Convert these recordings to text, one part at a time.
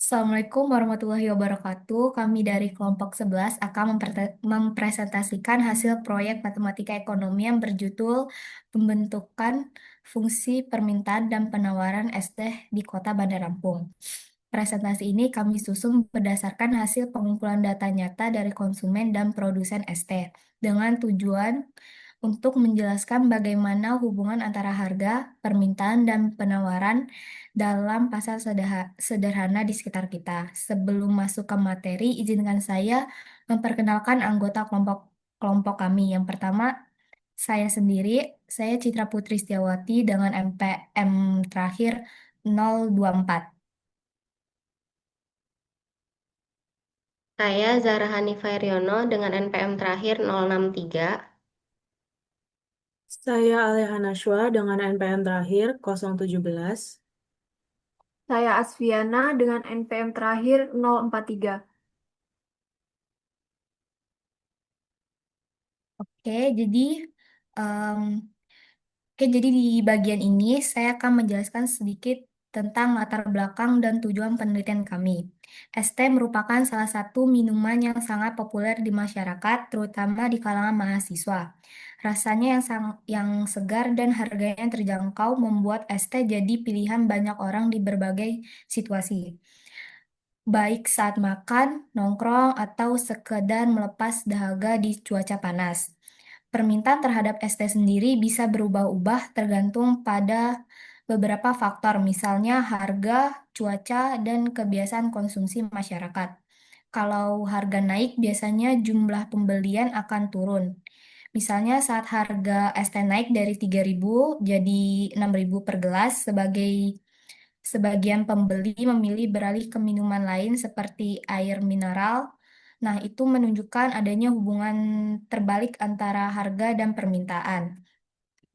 Assalamualaikum warahmatullahi wabarakatuh. Kami dari kelompok 11 akan mempresentasikan hasil proyek matematika ekonomi yang berjudul Pembentukan Fungsi Permintaan dan Penawaran es teh di Kota Bandar Lampung. Presentasi ini kami susun berdasarkan hasil pengumpulan data nyata dari konsumen dan produsen es teh dengan tujuan untuk menjelaskan bagaimana hubungan antara harga, permintaan, dan penawaran dalam pasar sederhana di sekitar kita. Sebelum masuk ke materi, izinkan saya memperkenalkan anggota kelompok kelompok kami. Yang pertama, saya sendiri, saya Citra Putri Setiawati dengan MPM terakhir 024. Saya Zahra Hanifah Riono dengan NPM terakhir 063. Saya Aleha Nashwa dengan NPM terakhir 017. Saya Asviana dengan NPM terakhir 043. Oke, jadi em, jadi di bagian ini saya akan menjelaskan sedikit tentang latar belakang dan tujuan penelitian kami. Es teh merupakan salah satu minuman yang sangat populer di masyarakat, terutama di kalangan mahasiswa. Rasanya yang segar dan harganya yang terjangkau membuat es teh jadi pilihan banyak orang di berbagai situasi, baik saat makan, nongkrong, atau sekedar melepas dahaga di cuaca panas. Permintaan terhadap es teh sendiri bisa berubah-ubah tergantung pada beberapa faktor, misalnya harga, cuaca, dan kebiasaan konsumsi masyarakat. Kalau harga naik, biasanya jumlah pembelian akan turun. Misalnya saat harga es teh naik dari 3.000 jadi 6.000 per gelas, sebagian pembeli memilih beralih ke minuman lain seperti air mineral. Nah, itu menunjukkan adanya hubungan terbalik antara harga dan permintaan.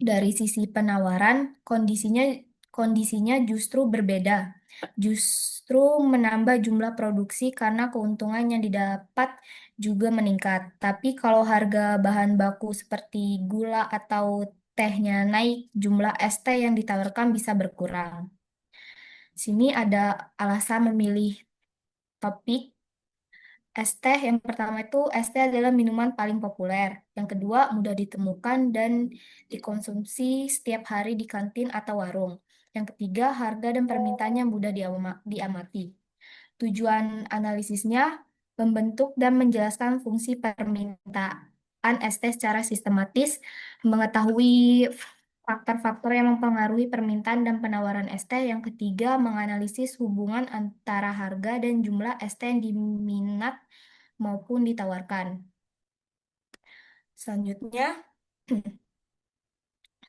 Dari sisi penawaran, kondisinya justru berbeda. Justru menambah jumlah produksi karena keuntungan yang didapat juga meningkat. Tapi kalau harga bahan baku seperti gula atau tehnya naik, jumlah es teh yang ditawarkan bisa berkurang. Sini ada alasan memilih topik es teh. Yang pertama itu es teh adalah minuman paling populer. Yang kedua, mudah ditemukan dan dikonsumsi setiap hari di kantin atau warung. Yang ketiga, harga dan permintaannya mudah diamati. Tujuan analisisnya membentuk dan menjelaskan fungsi permintaan es teh secara sistematis, mengetahui faktor-faktor yang mempengaruhi permintaan dan penawaran es teh. Yang ketiga, menganalisis hubungan antara harga dan jumlah es teh yang diminat maupun ditawarkan. Selanjutnya,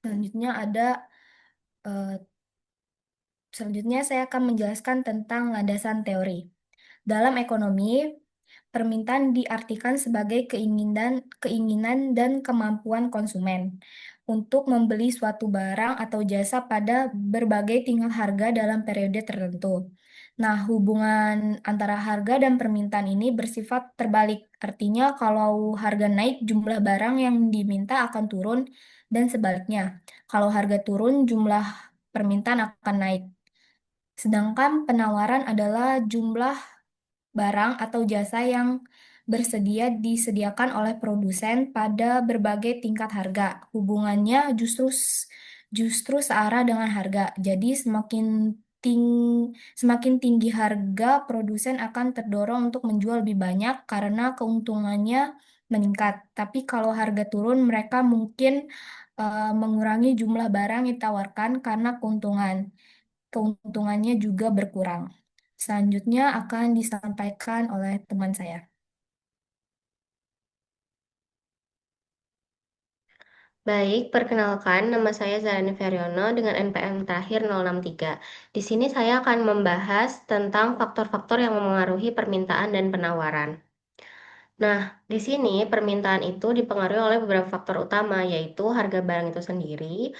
selanjutnya ada eh, selanjutnya saya akan menjelaskan tentang landasan teori. Dalam ekonomi, permintaan diartikan sebagai keinginan dan kemampuan konsumen untuk membeli suatu barang atau jasa pada berbagai tingkat harga dalam periode tertentu. Nah, hubungan antara harga dan permintaan ini bersifat terbalik. Artinya, kalau harga naik, jumlah barang yang diminta akan turun dan sebaliknya. Kalau harga turun, jumlah permintaan akan naik. Sedangkan penawaran adalah jumlah barang atau jasa yang disediakan oleh produsen pada berbagai tingkat harga. Hubungannya justru searah dengan harga. Jadi semakin tinggi harga, produsen akan terdorong untuk menjual lebih banyak karena keuntungannya meningkat. Tapi kalau harga turun, mereka mungkin mengurangi jumlah barang yang ditawarkan karena keuntungannya juga berkurang. Selanjutnya akan disampaikan oleh teman saya. Baik, perkenalkan nama saya Zahra Hanifah Riono dengan NPM terakhir 063. Di sini saya akan membahas tentang faktor-faktor yang memengaruhi permintaan dan penawaran. Nah, di sini permintaan itu dipengaruhi oleh beberapa faktor utama, yaitu harga barang itu sendiri,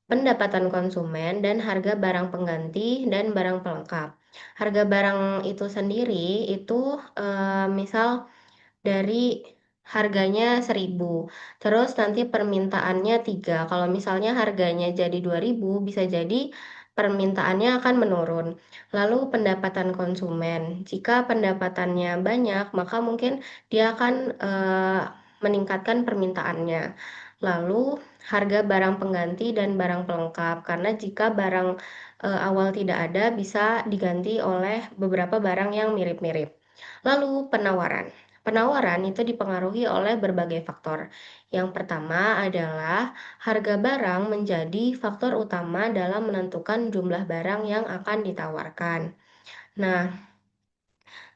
pendapatan konsumen, dan harga barang pengganti dan barang pelengkap. Harga barang itu sendiri itu misal dari harganya 1.000, terus nanti permintaannya 3. Kalau misalnya harganya jadi 2.000, bisa jadi permintaannya akan menurun. Lalu pendapatan konsumen, jika pendapatannya banyak, maka mungkin dia akan meningkatkan permintaannya. Lalu harga barang pengganti dan barang pelengkap, karena jika barang awal tidak ada, bisa diganti oleh beberapa barang yang mirip-mirip. Lalu penawaran. Penawaran itu dipengaruhi oleh berbagai faktor. Yang pertama adalah harga barang menjadi faktor utama dalam menentukan jumlah barang yang akan ditawarkan. Nah,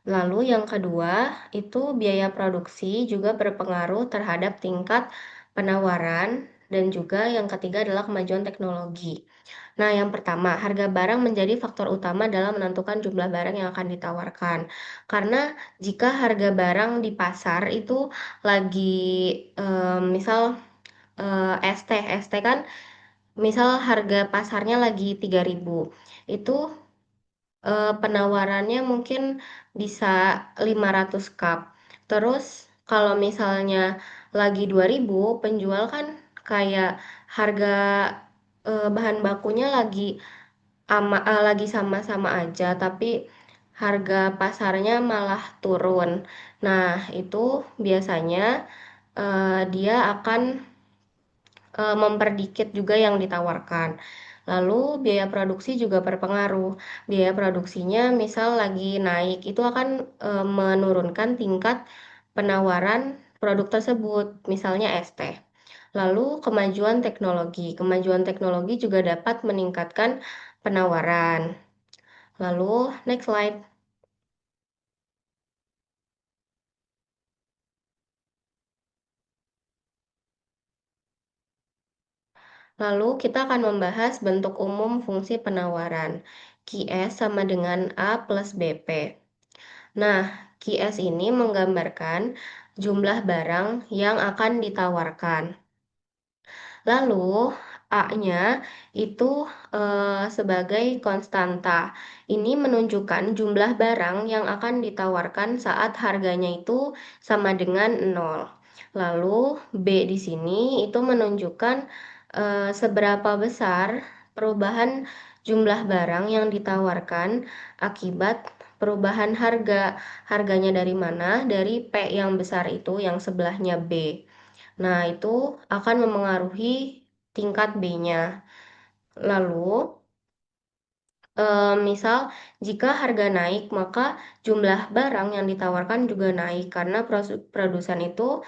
lalu yang kedua itu biaya produksi juga berpengaruh terhadap tingkat penawaran dan juga yang ketiga adalah kemajuan teknologi. Nah, yang pertama, harga barang menjadi faktor utama dalam menentukan jumlah barang yang akan ditawarkan. Karena jika harga barang di pasar itu lagi misal ST kan misal harga pasarnya lagi 3.000. Itu penawarannya mungkin bisa 500 cup. Terus kalau misalnya lagi 2.000, penjual kan kayak harga bahan bakunya lagi sama-sama aja, tapi harga pasarnya malah turun. Nah, itu biasanya dia akan memperdikit juga yang ditawarkan. Lalu biaya produksi juga berpengaruh. Biaya produksinya misal lagi naik, itu akan menurunkan tingkat penawaran produk tersebut, misalnya es teh. Lalu kemajuan teknologi. Kemajuan teknologi juga dapat meningkatkan penawaran. Lalu next slide. Lalu kita akan membahas bentuk umum fungsi penawaran. QS sama dengan A plus BP. Nah, QS ini menggambarkan jumlah barang yang akan ditawarkan. Lalu A-nya itu sebagai konstanta. Ini menunjukkan jumlah barang yang akan ditawarkan saat harganya itu sama dengan 0. Lalu B di sini itu menunjukkan seberapa besar perubahan jumlah barang yang ditawarkan akibat perubahan harga. Harganya dari mana? Dari P yang besar itu yang sebelahnya B. Nah, itu akan memengaruhi tingkat B-nya. Lalu, misal jika harga naik, maka jumlah barang yang ditawarkan juga naik karena produsen itu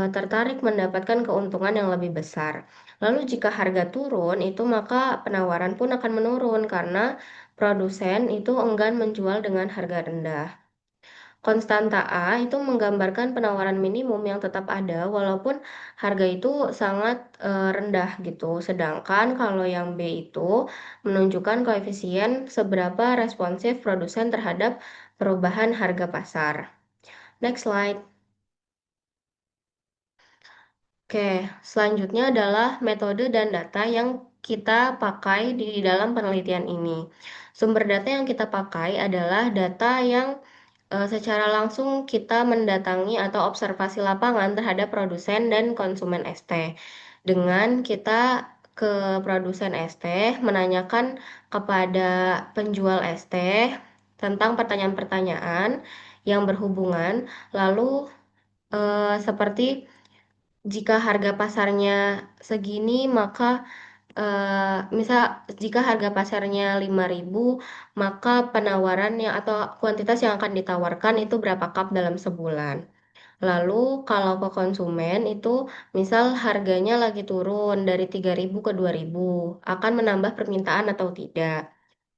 tertarik mendapatkan keuntungan yang lebih besar. Lalu jika harga turun, itu maka penawaran pun akan menurun karena produsen itu enggan menjual dengan harga rendah. Konstanta A itu menggambarkan penawaran minimum yang tetap ada walaupun harga itu sangat rendah gitu. Sedangkan kalau yang B itu menunjukkan koefisien seberapa responsif produsen terhadap perubahan harga pasar. Next slide. Oke, selanjutnya adalah metode dan data yang kita pakai di dalam penelitian ini. Sumber data yang kita pakai adalah data yang secara langsung kita mendatangi atau observasi lapangan terhadap produsen dan konsumen es teh. Dengan kita ke produsen es teh menanyakan kepada penjual es teh tentang pertanyaan-pertanyaan yang berhubungan, lalu seperti jika harga pasarnya segini, maka misal jika harga pasarnya 5.000, maka penawarannya atau kuantitas yang akan ditawarkan itu berapa cup dalam sebulan. Lalu kalau ke konsumen itu misal harganya lagi turun dari 3.000 ke 2.000, akan menambah permintaan atau tidak.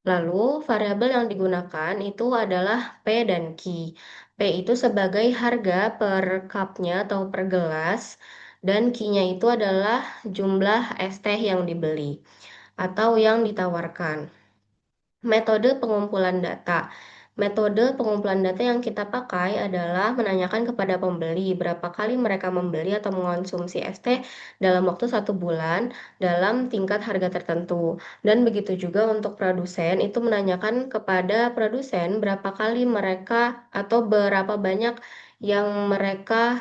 Lalu variabel yang digunakan itu adalah P dan Q. P itu sebagai harga per cupnya atau per gelas, dan Q-nya itu adalah jumlah es teh yang dibeli atau yang ditawarkan. Metode pengumpulan data. Metode pengumpulan data yang kita pakai adalah menanyakan kepada pembeli berapa kali mereka membeli atau mengonsumsi es teh dalam waktu 1 bulan dalam tingkat harga tertentu. Dan begitu juga untuk produsen, itu menanyakan kepada produsen berapa kali mereka atau berapa banyak yang mereka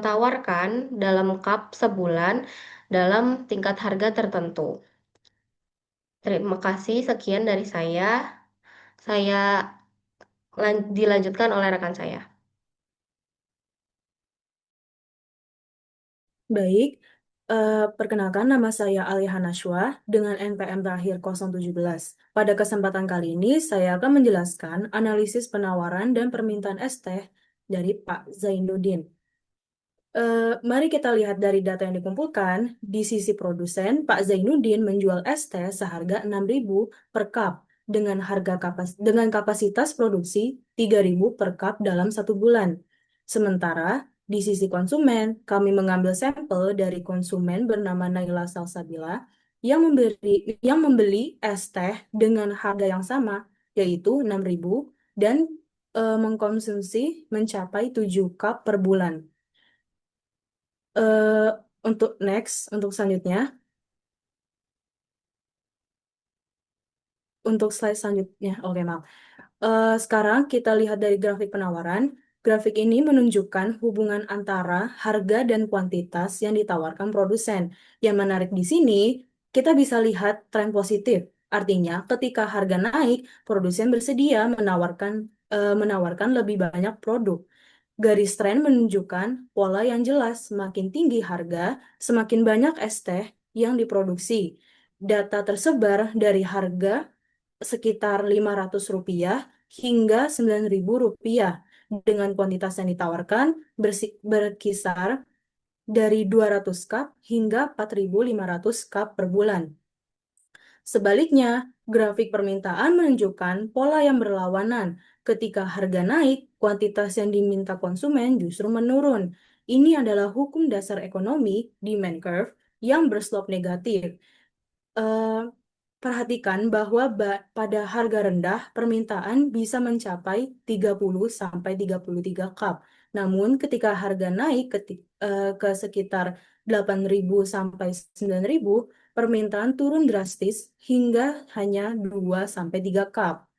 tawarkan dalam cup sebulan dalam tingkat harga tertentu. Terima kasih, sekian dari saya. Saya dilanjutkan oleh rekan saya. Baik, perkenalkan nama saya Aliha Nashwa dengan NPM terakhir 017. Pada kesempatan kali ini, saya akan menjelaskan analisis penawaran dan permintaan es teh dari Pak Zainuddin. Mari kita lihat dari data yang dikumpulkan. Di sisi produsen, Pak Zainuddin menjual es teh seharga 6.000 per cup dengan kapasitas produksi 3.000 per cup dalam 1 bulan. Sementara di sisi konsumen, kami mengambil sampel dari konsumen bernama Naila Salsabila yang membeli es teh dengan harga yang sama, yaitu 6.000 dan mengkonsumsi mencapai 7 cup per bulan. eh untuk selanjutnya, untuk slide selanjutnya, oke maaf. Sekarang kita lihat dari grafik penawaran. Grafik ini menunjukkan hubungan antara harga dan kuantitas yang ditawarkan produsen. Yang menarik di sini, kita bisa lihat tren positif. Artinya, ketika harga naik, produsen bersedia menawarkan lebih banyak produk. Garis tren menunjukkan pola yang jelas, semakin tinggi harga, semakin banyak es teh yang diproduksi. Data tersebar dari harga sekitar Rp500 hingga Rp9.000 dengan kuantitas yang ditawarkan berkisar dari 200 cup hingga 4.500 cup per bulan. Sebaliknya, grafik permintaan menunjukkan pola yang berlawanan. Ketika harga naik, kuantitas yang diminta konsumen justru menurun. Ini adalah hukum dasar ekonomi, demand curve, yang berslope negatif. Eh, Perhatikan bahwa pada harga rendah, permintaan bisa mencapai 30 sampai 33 cup. Namun, ketika harga naik ke sekitar 8.000 sampai 9.000, permintaan turun drastis hingga hanya 2 sampai 3 cup.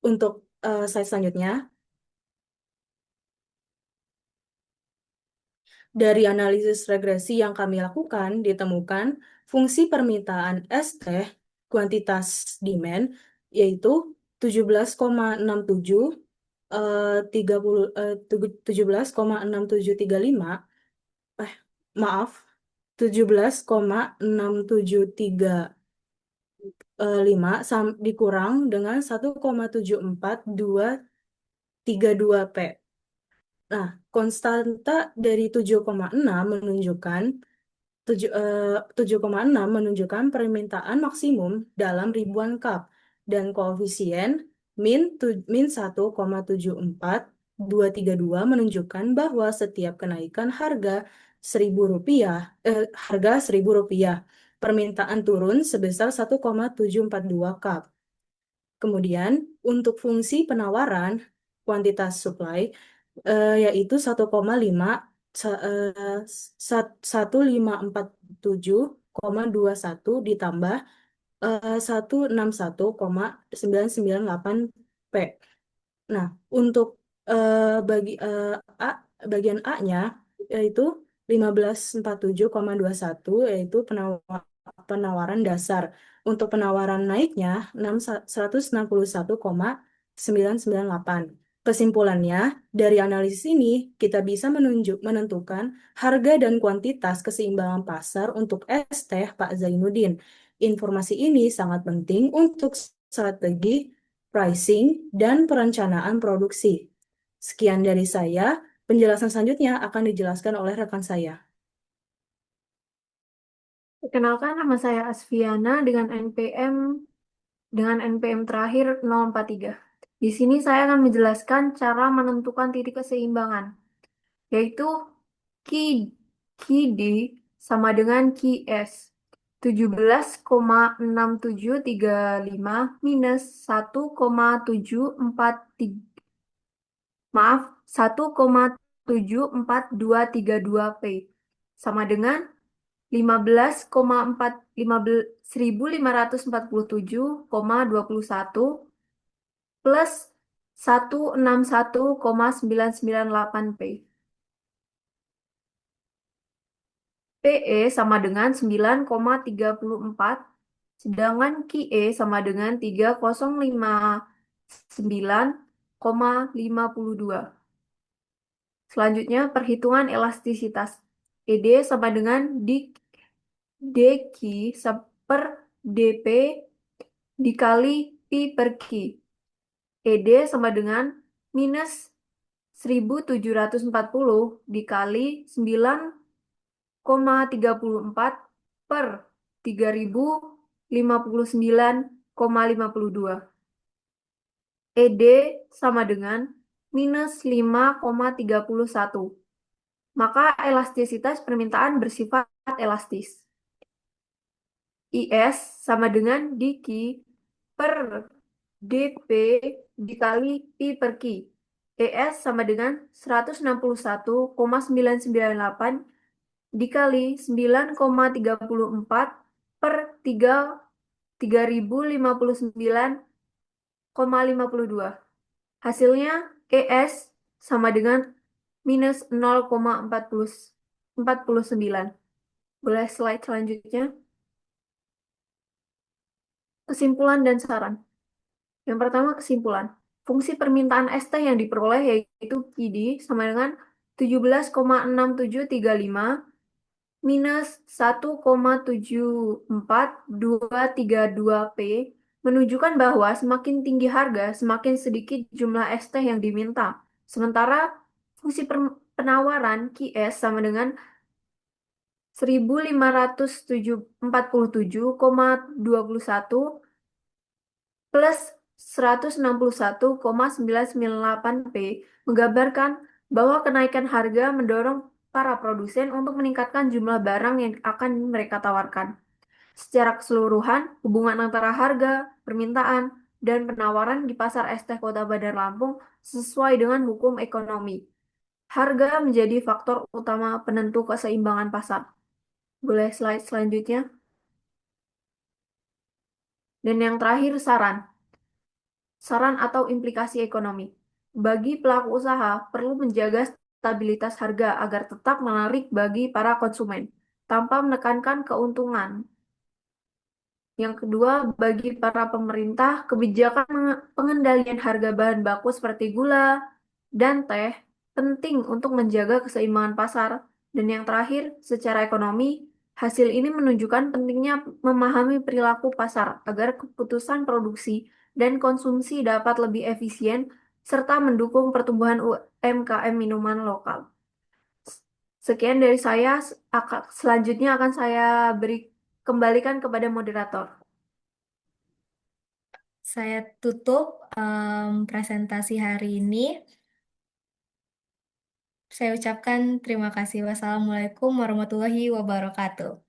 Untuk slide selanjutnya, dari analisis regresi yang kami lakukan, ditemukan fungsi permintaan es teh kuantitas demand yaitu 17,67 17,6735 maaf 17,6735 dikurang dengan 1,74232 P. Nah, konstanta dari 7,6 menunjukkan 7,6 menunjukkan permintaan maksimum dalam ribuan cup dan koefisien min 1,74232 menunjukkan bahwa setiap kenaikan harga Rp1.000, permintaan turun sebesar 1,742 cup. Kemudian untuk fungsi penawaran kuantitas supply yaitu 1,547,21 ditambah 161,998 P. Nah, untuk A, bagian A-nya yaitu 1547,21 yaitu penawaran dasar. Untuk penawaran naiknya 161,998. Kesimpulannya, dari analisis ini kita bisa menentukan harga dan kuantitas keseimbangan pasar untuk es teh Pak Zainuddin. Informasi ini sangat penting untuk strategi pricing dan perencanaan produksi. Sekian dari saya, penjelasan selanjutnya akan dijelaskan oleh rekan saya. Perkenalkan, nama saya Asfiana dengan NPM terakhir 043. Di sini saya akan menjelaskan cara menentukan titik keseimbangan, yaitu Ki, Ki D sama dengan Ki S. 17,6735 minus 1,743 maaf 1,74232 P sama dengan 15,1547,21 plus 161,998 P. PE sama dengan 9,34 Sedangkan QE sama dengan 3059,52. Selanjutnya, perhitungan elastisitas. ED sama dengan DQ per DP dikali Pi per Q. ED sama dengan minus 1740 dikali 9,34 per 3059,52. ED sama dengan minus 5,31. Maka elastisitas permintaan bersifat elastis. IS sama dengan DQ per DP dikali Pi per Q. ES sama dengan 161,998 dikali 9,34 per 3059,52. Hasilnya ES sama dengan minus 0,49. Boleh slide selanjutnya. Kesimpulan dan saran. Yang pertama, kesimpulan. Fungsi permintaan ST yang diperoleh yaitu QD sama dengan 17,6735 minus 1,74232P menunjukkan bahwa semakin tinggi harga, semakin sedikit jumlah ST yang diminta. Sementara fungsi penawaran QS sama dengan 1547,21 plus 161,998P menggambarkan bahwa kenaikan harga mendorong para produsen untuk meningkatkan jumlah barang yang akan mereka tawarkan. Secara keseluruhan, hubungan antara harga, permintaan, dan penawaran di pasar es teh Kota Bandar Lampung sesuai dengan hukum ekonomi. Harga menjadi faktor utama penentu keseimbangan pasar. Boleh slide selanjutnya. Dan yang terakhir, saran. Saran atau implikasi ekonomi. Bagi pelaku usaha, perlu menjaga stabilitas harga agar tetap menarik bagi para konsumen, tanpa menekankan keuntungan. Yang kedua, bagi para pemerintah, kebijakan pengendalian harga bahan baku seperti gula dan teh penting untuk menjaga keseimbangan pasar. Dan yang terakhir, secara ekonomi, hasil ini menunjukkan pentingnya memahami perilaku pasar agar keputusan produksi dan konsumsi dapat lebih efisien serta mendukung pertumbuhan UMKM minuman lokal. Sekian dari saya, selanjutnya akan saya kembalikan kepada moderator. Saya tutup presentasi hari ini. Saya ucapkan terima kasih. Wassalamualaikum warahmatullahi wabarakatuh.